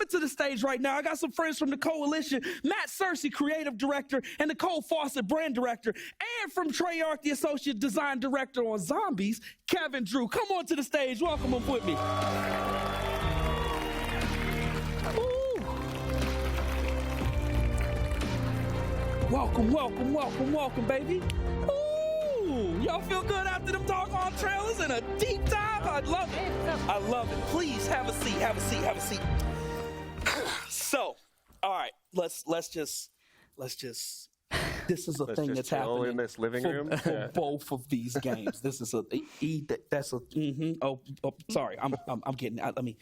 to the stage right now. I got some friends from the Coalition, Matt Searcy, Creative Director, and Nicole Fawcett, Brand Director, and from Treyarch, the Associate Design Director on Zombies, Kevin Drew. Come on to the stage. Welcome them with me. Ooh. Welcome, welcome, welcome, welcome, baby. Ooh, y'all feel good after them doggone trailers and a deep dive? I love it. I love it. Please have a seat, have a seat, have a seat. So, all right, let's just this is a thing that's happening in this living room for both of these games. This is sorry, I'm getting out. Let me.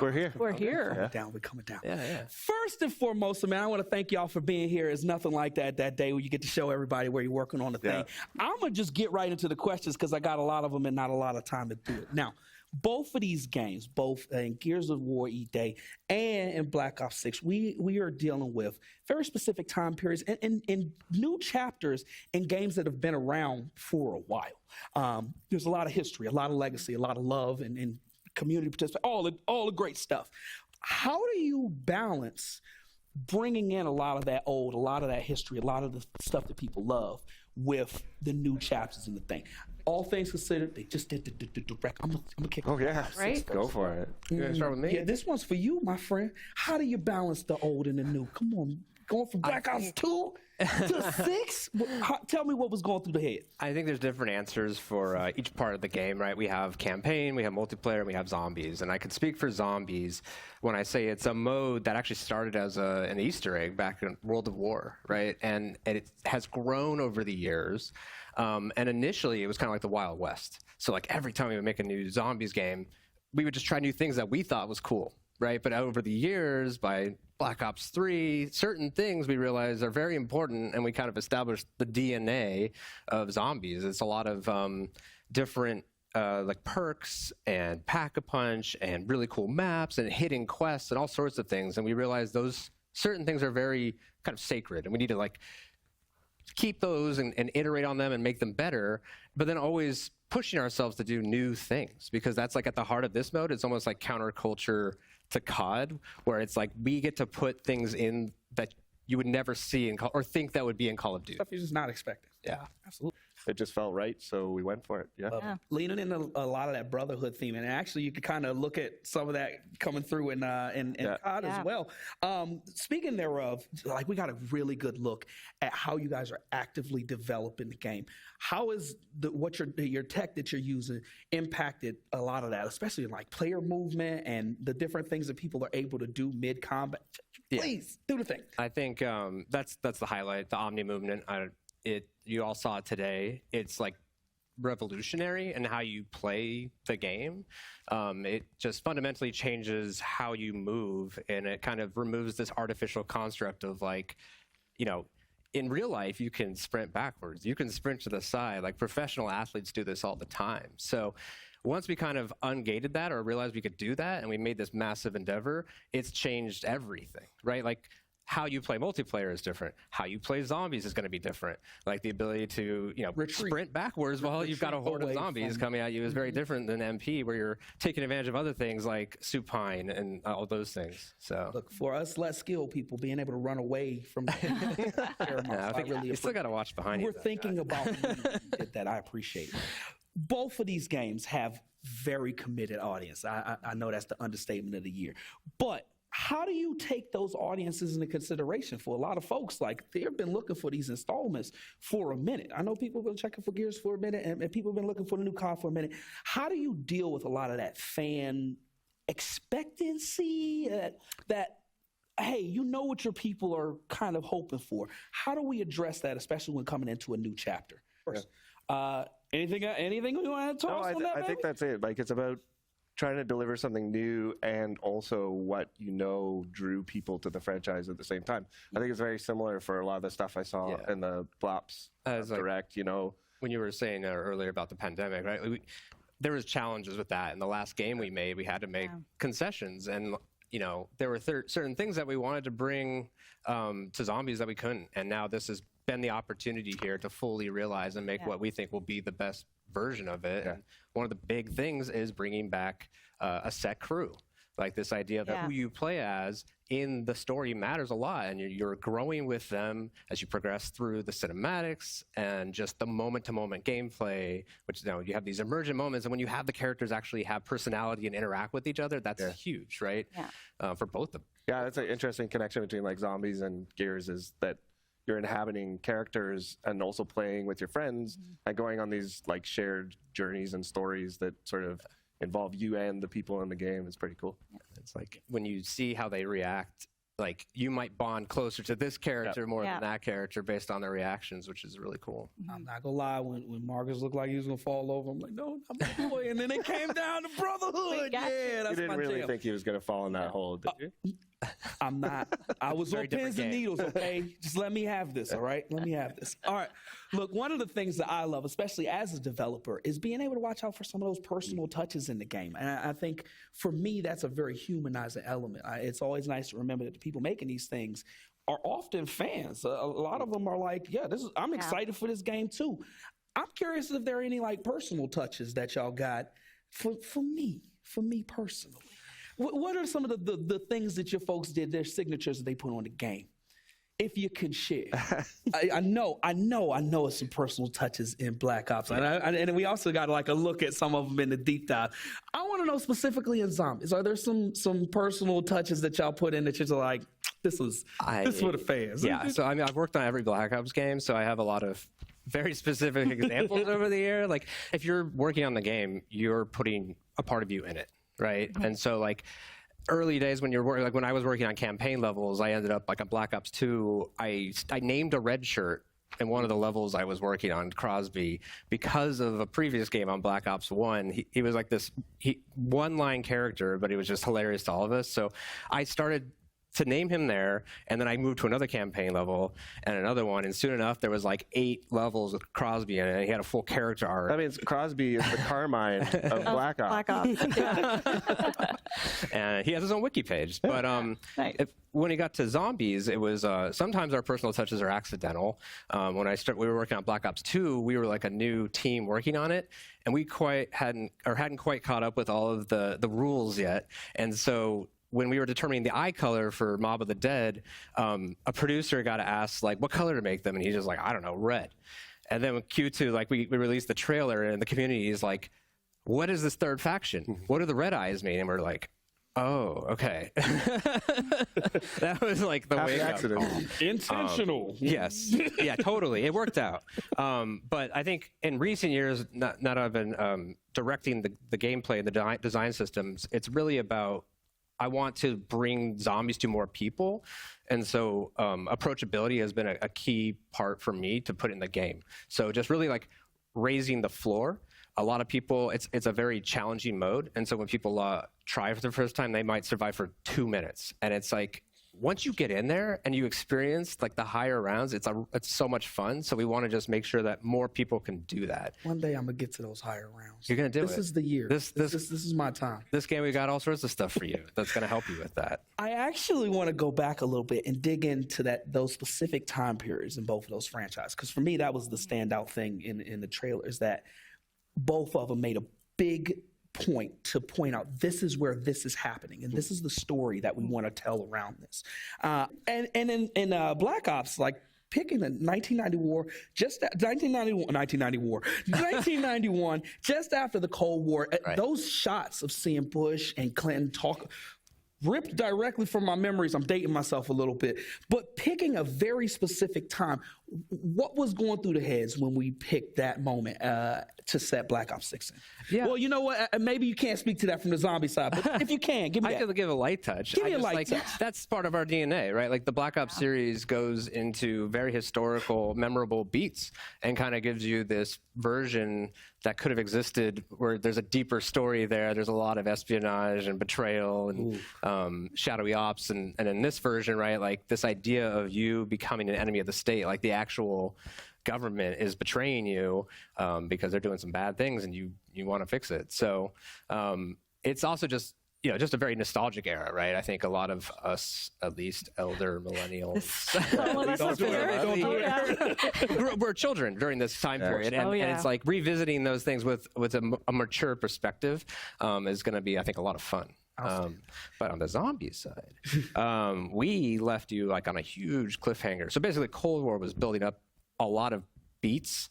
We're here. We're here. We're coming down. Yeah. First and foremost, man, I want to thank y'all for being here. It's nothing like that day where you get to show everybody where you're working on the thing. I'm going to just get right into the questions because I got a lot of them and not a lot of time to do it. Now, both of these games, both in Gears of War E-Day and in Black Ops 6, we are dealing with very specific time periods and new chapters in games that have been around for a while. There's a lot of history, a lot of legacy, a lot of love and community participation, all the great stuff. How do you balance bringing in a lot of that old, a lot of that history, a lot of the stuff that people love with the new chapters in the thing? All things considered, they just did the direct. I'm gonna kick. Oh yeah, right? Go for it. You gonna start with me? Yeah, this one's for you, my friend. How do you balance the old and the new? Come on, going from Black Ops 2 to 6? Tell me what was going through the head. I think there's different answers for each part of the game, right? We have campaign, we have multiplayer, and we have zombies. And I could speak for zombies when I say it's a mode that actually started as an Easter egg back in World of War, right? And it has grown over the years. And initially, it was kind of like the Wild West. So like every time we would make a new zombies game, we would just try new things that we thought was cool, right? But over the years, by Black Ops 3, certain things we realized are very important, and we kind of established the DNA of zombies. It's a lot of different like perks and pack-a-punch and really cool maps and hidden quests and all sorts of things. And we realized those certain things are very kind of sacred, and we need to like keep those and iterate on them and make them better, but then always pushing ourselves to do new things, because that's like at the heart of this mode. It's almost like counterculture to COD, where it's like we get to put things in that you would never see in or think that would be in Call of Duty. Stuff you're just not expecting. Yeah, absolutely. It just felt right, so we went for it. Yeah. Leaning into a lot of that brotherhood theme, and actually you could kind of look at some of that coming through in COD as well. Speaking thereof, like we got a really good look at how you guys are actively developing the game. How is your tech that you're using impacted a lot of that, especially like player movement and the different things that people are able to do mid combat? Please do the thing. I think that's the highlight, the Omni movement. You all saw it today. It's like revolutionary in how you play the game. It just fundamentally changes how you move, and it kind of removes this artificial construct of like, you know, in real life, you can sprint backwards. You can sprint to the side. Like professional athletes do this all the time. So once we kind of ungated that or realized we could do that and we made this massive endeavor, it's changed everything, right? Like how you play multiplayer is different. How you play zombies is going to be different. Like the ability to, you know, sprint backwards while you've got a horde of zombies coming at you is very different than MP, where you're taking advantage of other things like supine and all those things. So look, for us less skilled people, being able to run away from I think you still got to watch behind you. We're thinking about that. I appreciate it. Both of these games have very committed audience. I know that's the understatement of the year, but how do you take those audiences into consideration? For a lot of folks, like they've been looking for these installments for a minute. I know people have been checking for Gears for a minute, and people have been looking for the new COD for a minute. How do you deal with a lot of that fan expectancy that hey, you know what your people are kind of hoping for? How do we address that, especially when coming into a new chapter? First, anything we want to talk on that? I think that's it. Like it's about trying to deliver something new and also what drew people to the franchise at the same time. I think it's very similar for a lot of the stuff I saw in the Blops Direct, When you were saying earlier about the pandemic, right? There was challenges with that. In the last game we made, we had to make concessions, and there were certain things that we wanted to bring to zombies that we couldn't. And now this has been the opportunity here to fully realize and make what we think will be the best version of it. And one of the big things is bringing back a set crew. Like this idea that who you play as in the story matters a lot, and you're growing with them as you progress through the cinematics and just the moment-to-moment gameplay, which you have these emergent moments, and when you have the characters actually have personality and interact with each other, that's huge, right? For both of them. Yeah, that's an interesting connection between like Zombies and Gears, is that you're inhabiting characters and also playing with your friends and going on these like shared journeys and stories that sort of involve you and the people in the game. Is pretty cool. It's like when you see how they react, like you might bond closer to this character more than that character based on their reactions, which is really cool. I'm not gonna lie, when Marcus looked like he was gonna fall over, I'm like, no, not my boy. And then it came down to brotherhood. Yeah, that's you didn't my really jam. think he was gonna fall in that hole, did you? I'm not. I was on pins and needles, okay? Just let me have this, all right? Let me have this. All right. Look, one of the things that I love, especially as a developer, is being able to watch out for some of those personal touches in the game. And I think for me, that's a very humanizing element. It's always nice to remember that the people making these things are often fans. A lot of them are like, yeah, I'm excited for this game too. I'm curious if there are any like personal touches that y'all got for me personally. What are some of the things that your folks did, their signatures that they put on the game? If you can share. I know it's some personal touches in Black Ops. And we also got like a look at some of them in the deep dive. I want to know specifically in Zombies, are there some personal touches that y'all put in that you're like, this is for the fans? Yeah, so I mean, I've worked on every Black Ops game, so I have a lot of very specific examples over the year. Like if you're working on the game, you're putting a part of you in it. Right. And so like early days when you're working, like when I was working on campaign levels, I ended up like on Black Ops 2, I named a red shirt in one of the levels I was working on, Crosby, because of a previous game on Black Ops 1. He was like this one-line character, but he was just hilarious to all of us. So I started to name him there, and then I moved to another campaign level and another one, and soon enough there was like 8 levels with Crosby in it, and he had a full character arc. That means Crosby is the Carmine of Black Ops. Black Ops. And he has his own wiki page. But nice. When he got to Zombies, it was sometimes our personal touches are accidental. When we were working on Black Ops 2, we were like a new team working on it, and we hadn't quite caught up with all of the rules yet, and so when we were determining the eye color for Mob of the Dead, a producer got asked like what color to make them, and he's just like, I don't know, red. And then with Q2, like we released the trailer, and the community is like, what is this third faction? What do the red eyes mean? And we're like, oh, okay. That was like the wake up call. Intentional. Yes. Yeah, totally. It worked out. But I think in recent years, not I've been directing the gameplay, the design systems, it's really about, I want to bring Zombies to more people. And so approachability has been a key part for me to put in the game. So just really like raising the floor. A lot of people, it's a very challenging mode. And so when people try for the first time, they might survive for 2 minutes. And it's like, once you get in there and you experience like the higher rounds, it's so much fun. So we want to just make sure that more people can do that. One day I'm gonna get to those higher rounds. You're gonna do it. This is the year. This is my time. This game, we got all sorts of stuff for you that's gonna help you with that. I actually want to go back a little bit and dig into those specific time periods in both of those franchises, because for me that was the standout thing in the trailers, that both of them made a big point to point out this is where this is happening, and this is the story that we want to tell around this. And in Black Ops, like picking the 1991, just after the Cold War, right. Those shots of seeing Bush and Clinton talk ripped directly from my memories. I'm dating myself a little bit, but picking a very specific time. What was going through the heads when we picked that moment to set Black Ops 6 in? Yeah. Well, you know what? Maybe you can't speak to that from the zombie side, but if you can, give me I that. could give a light touch. Give me a light touch. That's part of our DNA, right? Like the Black Ops series goes into very historical, memorable beats and kind of gives you this version that could have existed where there's a deeper story there. There's a lot of espionage and betrayal and shadowy ops. And in this version, right, like this idea of you becoming an enemy of the state, like the actual government is betraying you because they're doing some bad things and you want to fix it. So it's also just, just a very nostalgic era, right? I think a lot of us, at least elder millennials, we're children during this time period. And it's like revisiting those things with a mature perspective is going to be, I think, a lot of fun. But on the zombie side, we left you like on a huge cliffhanger. So basically, Cold War was building up a lot of beats.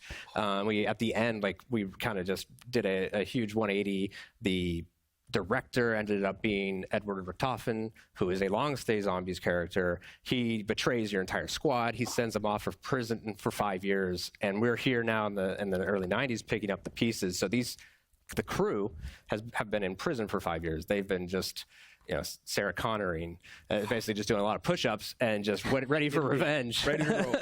We at the end, like we kind of just did a huge 180. The director ended up being Edward Richtofen, who is a long-stay zombies character. He betrays your entire squad. He sends them off for prison for 5 years, and we're here now in the early 90s picking up the pieces. So the crew have been in prison for 5 years. They've been just, Sarah Connoring, basically just doing a lot of push-ups and just ready for revenge. Ready to roll.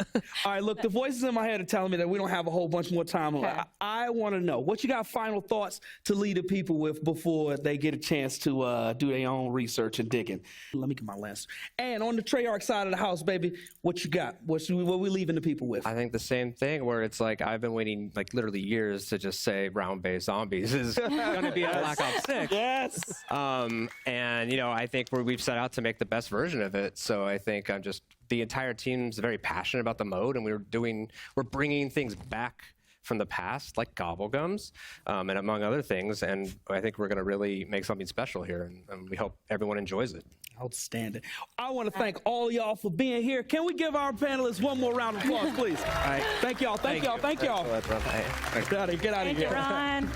All right, look, the voices in my head are telling me that we don't have a whole bunch more time. Okay. I want to know, what you got final thoughts to leave the people with before they get a chance to do their own research and digging? Let me get my lens. And on the Treyarch side of the house, baby, what you got? What we leaving the people with? I think the same thing, where it's like I've been waiting like literally years to just say round-based zombies is going to be a Black Ops 6. Yes. And I think we've set out to make the best version of it. So I think the entire team's very passionate about the mode, and we're bringing things back from the past, like Gobblegums, and among other things. And I think we're going to really make something special here, and we hope everyone enjoys it. Outstanding. I want to thank all y'all for being here. Can we give our panelists one more round of applause, please? All right. Thank y'all. Thank y'all. Thank y'all. Get out of here. Thank you, Ron.